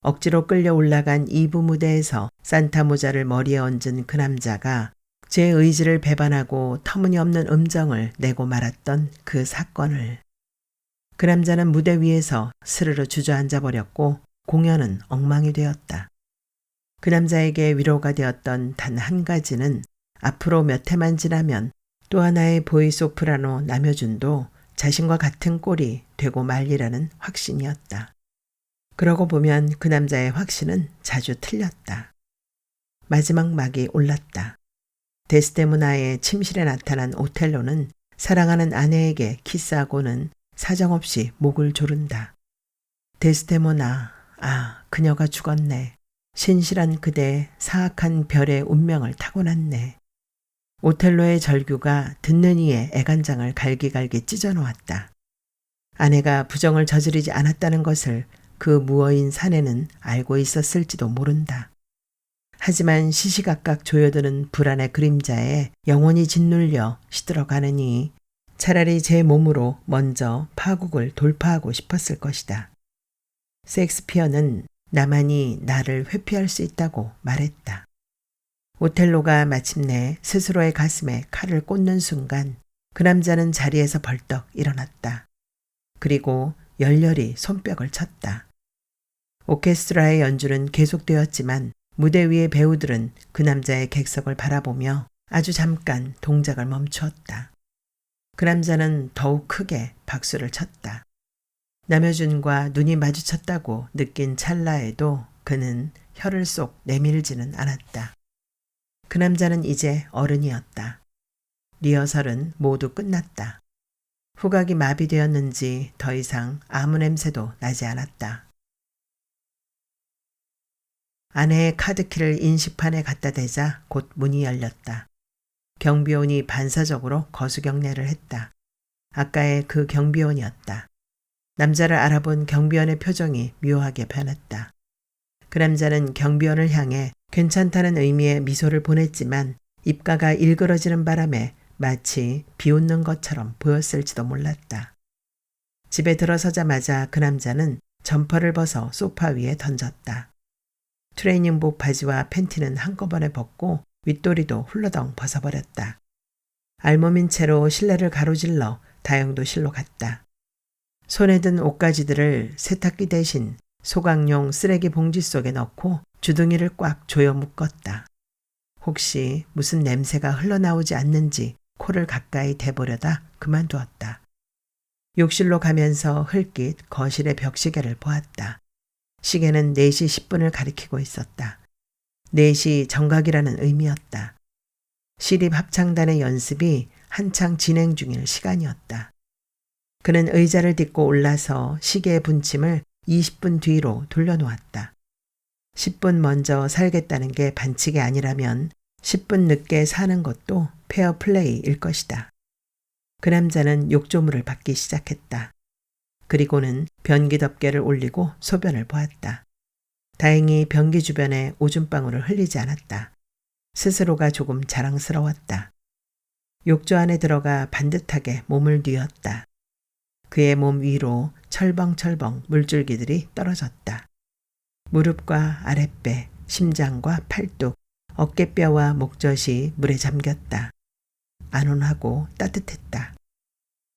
억지로 끌려 올라간 2부 무대에서 산타 모자를 머리에 얹은 그 남자가 제 의지를 배반하고 터무니없는 음정을 내고 말았던 그 사건을. 그 남자는 무대 위에서 스르르 주저앉아 버렸고 공연은 엉망이 되었다. 그 남자에게 위로가 되었던 단 한 가지는 앞으로 몇 해만 지나면 또 하나의 보이소프라노 남효준도 자신과 같은 꼴이 되고 말리라는 확신이었다. 그러고 보면 그 남자의 확신은 자주 틀렸다. 마지막 막이 올랐다. 데스데모나의 침실에 나타난 오텔로는 사랑하는 아내에게 키스하고는 사정없이 목을 조른다. 데스데모나, 아, 그녀가 죽었네. 신실한 그대 사악한 별의 운명을 타고났네. 오텔로의 절규가 듣는 이의 애간장을 갈기갈기 찢어놓았다. 아내가 부정을 저지르지 않았다는 것을 그 무어인 사내는 알고 있었을지도 모른다. 하지만 시시각각 조여드는 불안의 그림자에 영혼이 짓눌려 시들어가느니 차라리 제 몸으로 먼저 파국을 돌파하고 싶었을 것이다. 셰익스피어는 나만이 나를 회피할 수 있다고 말했다. 오텔로가 마침내 스스로의 가슴에 칼을 꽂는 순간 그 남자는 자리에서 벌떡 일어났다. 그리고 열렬히 손뼉을 쳤다. 오케스트라의 연주는 계속되었지만 무대 위의 배우들은 그 남자의 객석을 바라보며 아주 잠깐 동작을 멈추었다. 그 남자는 더욱 크게 박수를 쳤다. 남효준과 눈이 마주쳤다고 느낀 찰나에도 그는 혀를 쏙 내밀지는 않았다. 그 남자는 이제 어른이었다. 리허설은 모두 끝났다. 후각이 마비되었는지 더 이상 아무 냄새도 나지 않았다. 아내의 카드키를 인식판에 갖다 대자 곧 문이 열렸다. 경비원이 반사적으로 거수경례를 했다. 아까의 그 경비원이었다. 남자를 알아본 경비원의 표정이 묘하게 변했다. 그 남자는 경비원을 향해 괜찮다는 의미의 미소를 보냈지만 입가가 일그러지는 바람에 마치 비웃는 것처럼 보였을지도 몰랐다. 집에 들어서자마자 그 남자는 점퍼를 벗어 소파 위에 던졌다. 트레이닝복 바지와 팬티는 한꺼번에 벗고 윗도리도 훌러덩 벗어버렸다. 알몸인 채로 실내를 가로질러 다용도실로 갔다. 손에 든 옷가지들을 세탁기 대신 소각용 쓰레기 봉지 속에 넣고 주둥이를 꽉 조여 묶었다. 혹시 무슨 냄새가 흘러나오지 않는지 코를 가까이 대보려다 그만두었다. 욕실로 가면서 흘낏 거실의 벽시계를 보았다. 시계는 4시 10분을 가리키고 있었다. 4시 정각이라는 의미였다. 시립합창단의 연습이 한창 진행 중일 시간이었다. 그는 의자를 딛고 올라서 시계의 분침을 20분 뒤로 돌려놓았다. 10분 먼저 살겠다는 게 반칙이 아니라면 10분 늦게 사는 것도 페어플레이일 것이다. 그 남자는 욕조물을 받기 시작했다. 그리고는 변기 덮개를 올리고 소변을 보았다. 다행히 변기 주변에 오줌방울을 흘리지 않았다. 스스로가 조금 자랑스러웠다. 욕조 안에 들어가 반듯하게 몸을 뉘었다. 그의 몸 위로 철벙철벙 물줄기들이 떨어졌다. 무릎과 아랫배, 심장과 팔뚝, 어깨뼈와 목젖이 물에 잠겼다. 안온하고 따뜻했다.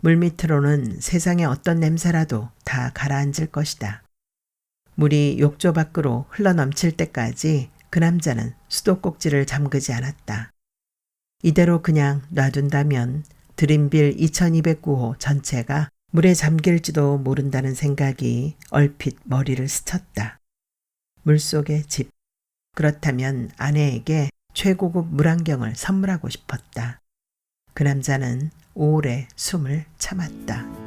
물밑으로는 세상의 어떤 냄새라도 다 가라앉을 것이다. 물이 욕조 밖으로 흘러넘칠 때까지 그 남자는 수도꼭지를 잠그지 않았다. 이대로 그냥 놔둔다면 드림빌 2209호 전체가 물에 잠길지도 모른다는 생각이 얼핏 머리를 스쳤다. 물속의 집. 그렇다면 아내에게 최고급 물안경을 선물하고 싶었다. 그 남자는 오래 숨을 참았다.